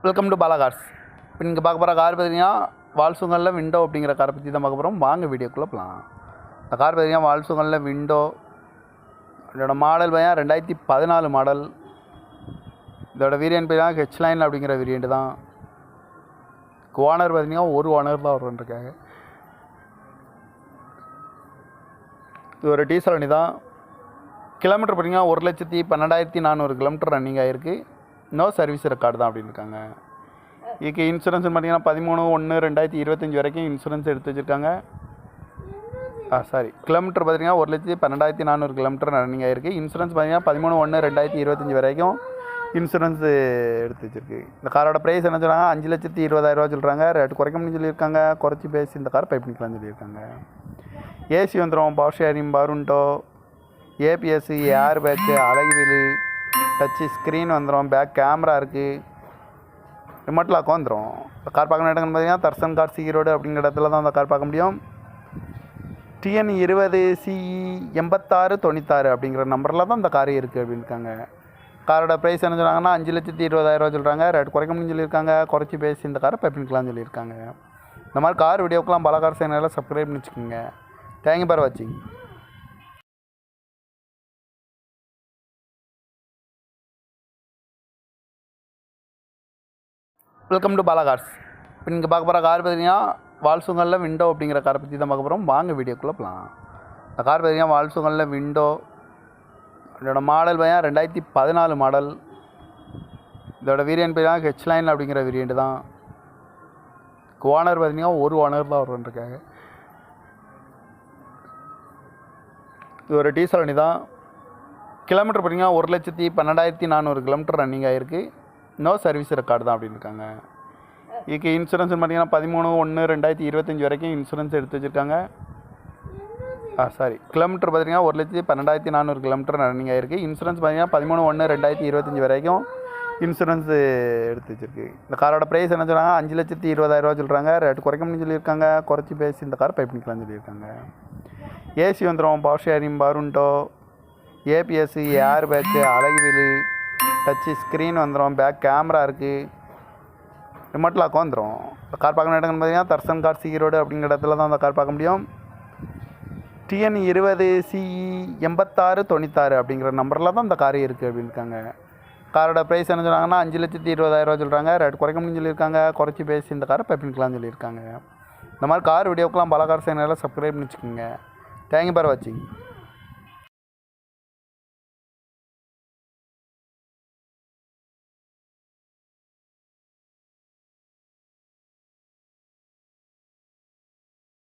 Welcome to Bala cars. இப்போ நீங்கள் பார்க்க போகிற கார் பார்த்தீங்கன்னா வால்சுங்கலில் விண்டோ அப்படிங்கிற காரை பற்றி தான் பார்க்க போகிறோம். வாங்க வீடியோக்குள்ளே போகலாம். இந்த கார் பார்த்தீங்கன்னா வால்சுங்கலில் விண்டோ. இதோட மாடல் பார்த்தீங்கன்னா 2014 மாடல். இதோட வேரியன்ட் பார்த்தீங்கன்னா ஹெச்லைன் அப்படிங்கிற வேரியண்ட் தான். ஓனர் பார்த்தீங்கன்னா ஒரு ஓனர் தான் வருவான்ருக்காங்க. இது ஒரு டீசல் வண்டி தான். கிலோமீட்டர் பார்த்தீங்கன்னா 1,12,400 கிலோமீட்டர் ரன்னிங் ஆகிருக்கு. நோ சர்வீஸ் ரெக்கார்டு தான் அப்படின்னு இருக்காங்க. இதுக்கு இன்சூரன்ஸ் பார்த்தீங்கன்னா 13/1/2025 வரைக்கும் இன்சூரன்ஸ் எடுத்து வச்சுருக்காங்க. கிலோமீட்டர் பார்த்தீங்கன்னா 1,12,400 கிலோமீட்டர் ரன்னிங் ஆகிருக்கு. இன்சூரன்ஸ் பார்த்தீங்கன்னா 13/1/2025 வரைக்கும் இன்சூரன்ஸ் எடுத்து வச்சுருக்கு. இந்த காரோட ப்ரைஸ் என்ன சொல்கிறாங்க, 5,20,000 சொல்கிறாங்க. ரேட்டு குறைக்கணும்னு சொல்லியிருக்காங்க. குறைச்சி பேசி இந்த கார் பை பண்ணிக்கலாம்னு சொல்லியிருக்காங்க. ஏசி வந்துடும், பவர் ஷேரிங், பருண்டோ, ABS, airbag, alloy wheel, touch screen வந்துடும், பேக் கேமரா இருக்குது, ரிமோட் லாக் வந்துடும். இந்த கார் பார்க்கணும் இடங்கன்னு பார்த்தீங்கன்னா தர்சன் கார் சி ரோடு அப்படிங்கிற இடத்துல தான் அந்த கார் பார்க்க முடியும். TN 20 CE 8696 அப்படிங்கிற நம்பரில் தான் இந்த கார் இருக்குது அப்படின்னு இருக்காங்க. காரோட ப்ரைஸ் என்ன சொல்கிறாங்கன்னா 5,20,000 சொல்கிறாங்க. ரேட் குறைக்கணும்னு சொல்லியிருக்காங்க. குறைச்சி பேசி இந்த காரை பை பண்ணிக்கலாம்னு சொல்லியிருக்காங்க. இந்த மாதிரி கார் வீடியோக்கெலாம் பாலா கார் சேனலில் சப்ஸ்கிரைப் பண்ணி வச்சுக்கோங்க. தேங்க்யூ ஃபார் வாட்சிங். Welcome to Bala cars. இப்போ நீங்கள் பார்க்க போகிற கார் பார்த்தீங்கன்னா வால்சுங்கலில் விண்டோ அப்படிங்கிற காரை பற்றி தான் பார்க்க போகிறோம். வாங்க வீடியோக்குள்ளே போகலாம். இந்த கார் பார்த்தீங்கன்னா வால்சுங்கலில் விண்டோ. இதோட மாடல் பார்த்தீங்கன்னா 2014 மாடல். இதோட வேரியன்ட் பார்த்தீங்கன்னா ஹெச்லைன் அப்படிங்கிற வேரியண்ட் தான். ஓனர் பார்த்தீங்கன்னா ஒரு ஓனர் தான் வருவான்ருக்காங்க. இது ஒரு டீசல் வண்டி தான். கிலோமீட்டர் பார்த்தீங்கன்னா 1,12,400 கிலோமீட்டர் ரன்னிங் ஆகிருக்கு. நோ சர்வீஸ் ரெக்கார்டு தான் அப்படின்னு இருக்காங்க. இதுக்கு இன்சூரன்ஸ் பார்த்தீங்கன்னா 13/1/2025 வரைக்கும் இன்சூரன்ஸ் எடுத்து வச்சுருக்காங்க. கிலோமீட்டர் பார்த்தீங்கன்னா 1,12,400 கிலோமீட்டர் ரன்னிங் ஆகிருக்கு. இன்சூரன்ஸ் பார்த்தீங்கன்னா 13/1/2025 வரைக்கும் இன்சூரன்ஸ் எடுத்து வச்சுருக்கு. இந்த காரோட ப்ரைஸ் என்ன சொல்கிறாங்க, 5,20,000 சொல்கிறாங்க. ரேட்டு குறைக்கணும்னு சொல்லியிருக்காங்க. குறைச்சி பேசி இந்த கார் பை பண்ணிக்கலாம்னு சொல்லியிருக்காங்க. ஏசி வந்துடும், பவர் ஷேரிங், பருண்டோ, ABS, airbag, alloy wheel, touch screen வந்துடும், பேக் கேமரா இருக்குது, ரிமோட் லாக் வந்துடும். இந்த கார் பார்க்கணும் இடங்கன்னு பார்த்தீங்கன்னா தர்சன் கார் சி ரோடு அப்படிங்கிற இடத்துல தான் அந்த கார் பார்க்க முடியும். TN 20 CE 8696 அப்படிங்கிற நம்பரில் தான் இந்த கார் இருக்குது அப்படின்னு இருக்காங்க. காரோட ப்ரைஸ் என்ன சொல்கிறாங்கன்னா 5,20,000 சொல்கிறாங்க. ரேட் குறைக்கணும்னு சொல்லியிருக்காங்க. குறைச்சி பேசி இந்த காரை பை பண்ணிக்கலாம்னு சொல்லியிருக்காங்க. இந்த மாதிரி கார் வீடியோக்கெலாம் பாலா கார் சேனலில் சப்ஸ்கிரைப் பண்ணி வச்சுக்கோங்க. தேங்க்யூ ஃபார் வாட்சிங்.